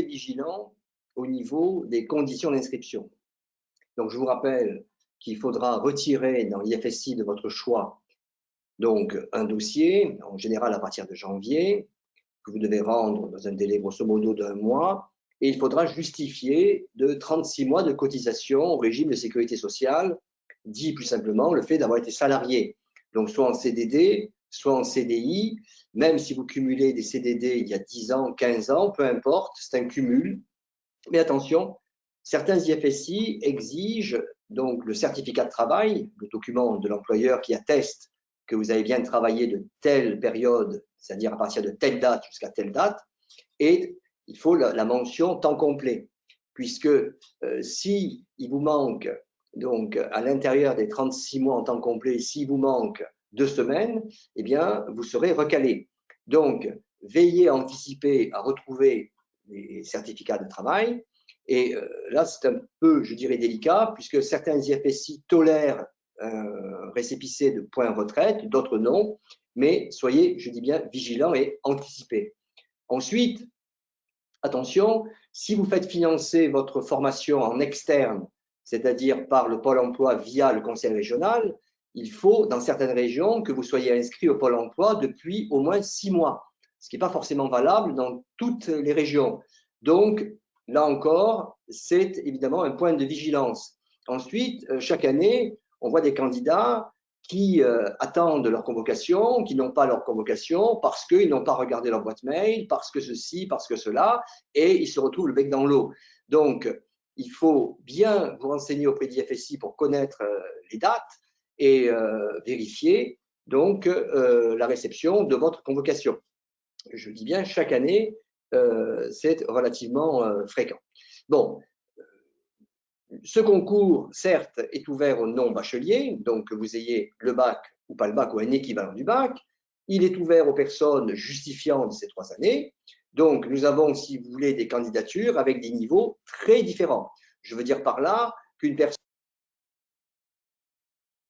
vigilant au niveau des conditions d'inscription. Donc, je vous rappelle qu'il faudra retirer dans l'IFSI de votre choix donc un dossier, en général à partir de janvier, que vous devez rendre dans un délai grosso modo d'1 mois, et il faudra justifier de 36 mois de cotisation au régime de sécurité sociale, dit plus simplement le fait d'avoir été salarié, donc soit en CDD, soit en CDI, même si vous cumulez des CDD il y a 10 ans, 15 ans, peu importe, c'est un cumul. Mais attention, certains IFSI exigent donc le certificat de travail, le document de l'employeur qui atteste que vous avez bien travaillé de telle période, c'est-à-dire à partir de telle date jusqu'à telle date, et il faut la mention temps complet, puisque si il vous manque, donc à l'intérieur des 36 mois en temps complet, s'il vous manque 2 semaines, eh bien, vous serez recalé. Donc, veillez à anticiper, à retrouver les certificats de travail. Et là, c'est un peu, je dirais, délicat, puisque certains IFSI tolèrent un récépissé de points retraite, d'autres non. Mais soyez, je dis bien, vigilants et anticipez. Ensuite, attention, si vous faites financer votre formation en externe, c'est-à-dire par le Pôle emploi via le conseil régional, il faut, dans certaines régions, que vous soyez inscrit au Pôle emploi depuis au moins 6 mois, ce qui n'est pas forcément valable dans toutes les régions. Donc, là encore, c'est évidemment un point de vigilance. Ensuite, chaque année, on voit des candidats qui attendent leur convocation, qui n'ont pas leur convocation parce qu'ils n'ont pas regardé leur boîte mail, parce que ceci, parce que cela, et ils se retrouvent le bec dans l'eau. Donc, il faut bien vous renseigner auprès d'IFSI pour connaître les dates et vérifier donc la réception de votre convocation. Je dis bien chaque année, c'est relativement fréquent. Bon, ce concours, certes, est ouvert aux non-bacheliers, donc que vous ayez le bac ou pas le bac ou un équivalent du bac. Il est ouvert aux personnes justifiant de ces 3 années. Donc, nous avons, si vous voulez, des candidatures avec des niveaux très différents. Je veux dire par là qu'une personne